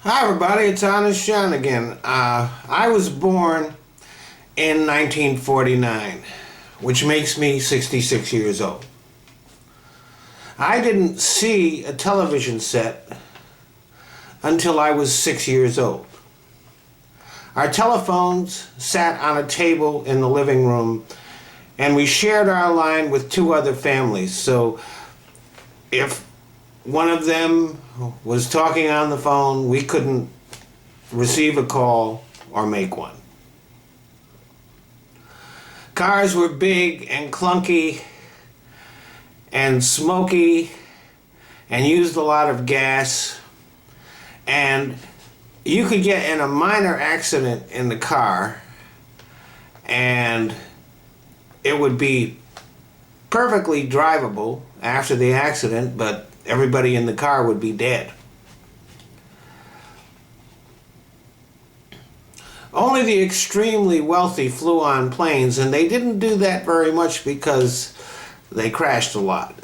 Hi everybody, it's Honest John again. I was born in 1949, which makes me 66 years old. I didn't see a television set until I was 6 years old. Our telephones sat on a table in the living room, and we shared our line with two other families. So if one of them was talking on the phone, we couldn't receive a call or make one. Cars were big and clunky and smoky and used a lot of gas, and you could get in a minor accident in the car and it would be perfectly drivable after the accident, but everybody in the car would be dead. Only the extremely wealthy flew on planes, and they didn't do that very much because they crashed a lot.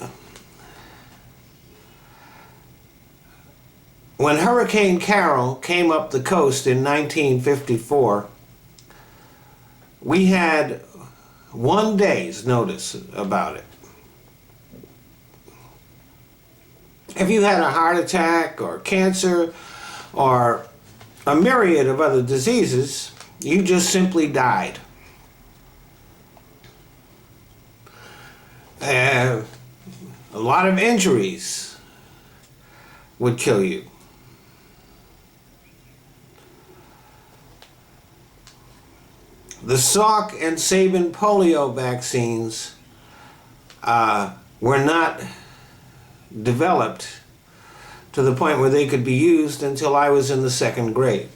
When Hurricane Carol came up the coast in 1954, we had 1 day's notice about it. If you had a heart attack or cancer or a myriad of other diseases, you just simply died. A lot of injuries would kill you. The Salk and Sabin polio vaccines were not developed to the point where they could be used until I was in the second grade.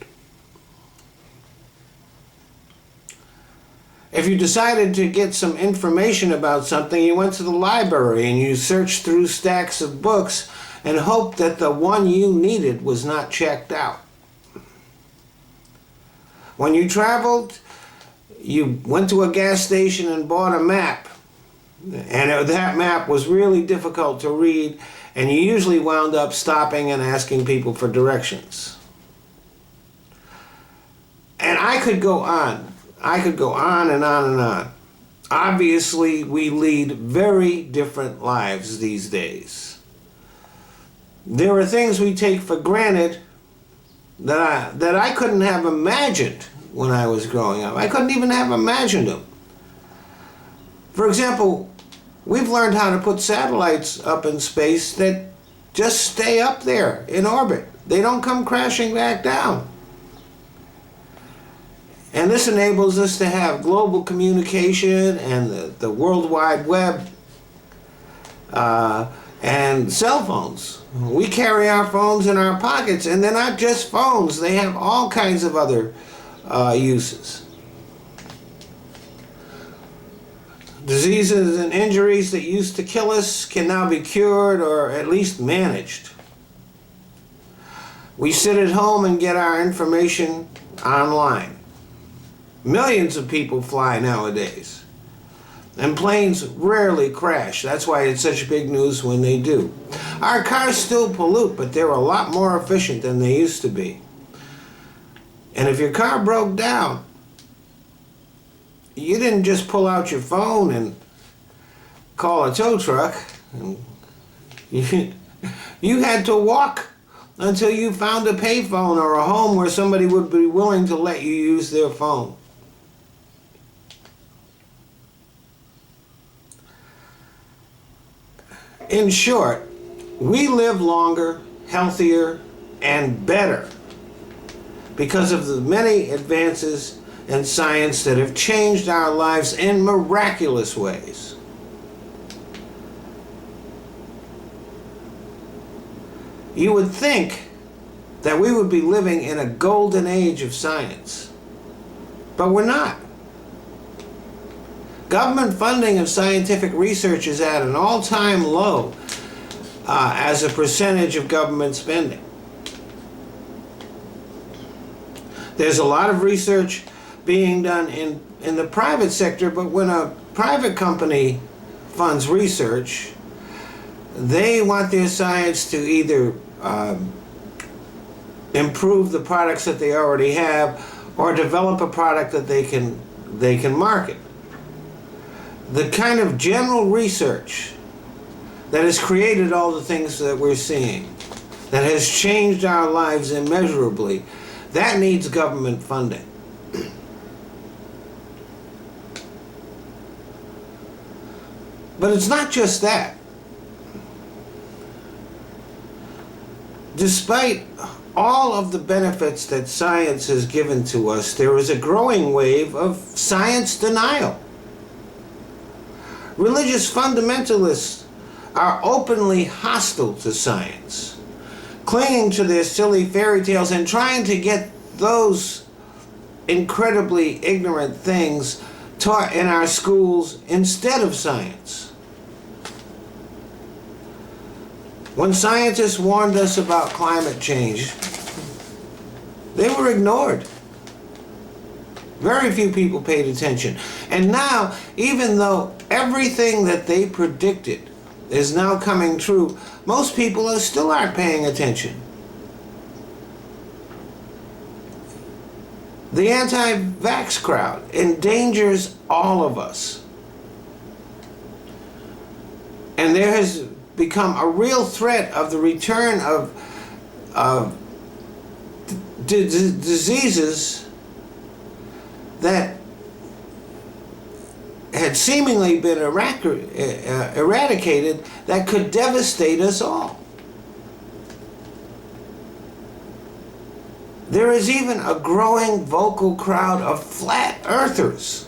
If you decided to get some information about something, you went to the library and you searched through stacks of books and hoped that the one you needed was not checked out. When you traveled, you went to a gas station and bought a map, and that map was really difficult to read, and you usually wound up stopping and asking people for directions. And I could go on. I could go on and on and on. Obviously, we lead very different lives these days. There are things we take for granted that I couldn't have imagined when I was growing up. I couldn't even have imagined them. For example, we've learned how to put satellites up in space that just stay up there in orbit. They don't come crashing back down. And this enables us to have global communication and the World Wide Web and cell phones. We carry our phones in our pockets, and they're not just phones. They have all kinds of other uses. Diseases and injuries that used to kill us can now be cured or at least managed. We sit at home and get our information online. Millions of people fly nowadays, and planes rarely crash. That's why it's such big news when they do. Our cars still pollute, but they're a lot more efficient than they used to be. And if your car broke down, you didn't just pull out your phone and call a tow truck. You had to walk until you found a payphone or a home where somebody would be willing to let you use their phone. In short, we live longer, healthier, and better because of the many advances in science that have changed our lives in miraculous ways. You would think that we would be living in a golden age of science, but we're not. Government funding of scientific research is at an all-time low as a percentage of government spending. There's a lot of research being done in the private sector, but when a private company funds research, they want their science to either improve the products that they already have or develop a product that they can market. The kind of general research that has created all the things that we're seeing, that has changed our lives immeasurably, that needs government funding. But it's not just that. Despite all of the benefits that science has given to us, there is a growing wave of science denial. Religious fundamentalists are openly hostile to science, clinging to their silly fairy tales and trying to get those incredibly ignorant things taught in our schools instead of science. When scientists warned us about climate change, they were ignored. Very few people paid attention. And now, even though everything that they predicted is now coming true, most people still aren't paying attention. The anti-vax crowd endangers all of us. And there has become a real threat of the return of diseases that had seemingly been eradicated that could devastate us all. There is even a growing vocal crowd of flat earthers,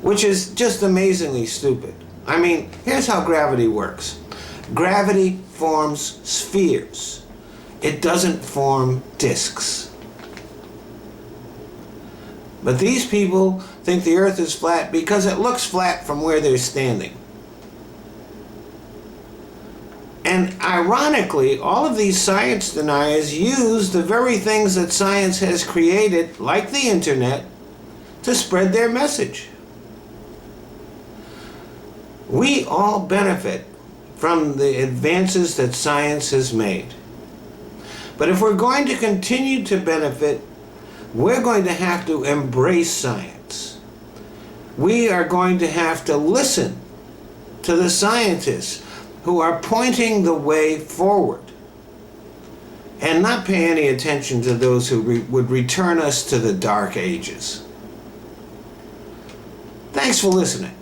which is just amazingly stupid. I mean, here's how gravity works. Gravity forms spheres. It doesn't form disks. But these people think the earth is flat because it looks flat from where they're standing. And ironically, all of these science deniers use the very things that science has created, like the internet, to spread their message. We all benefit from the advances that science has made. But if we're going to continue to benefit, we're going to have to embrace science. We are going to have to listen to the scientists who are pointing the way forward and not pay any attention to those who would return us to the dark ages. Thanks for listening.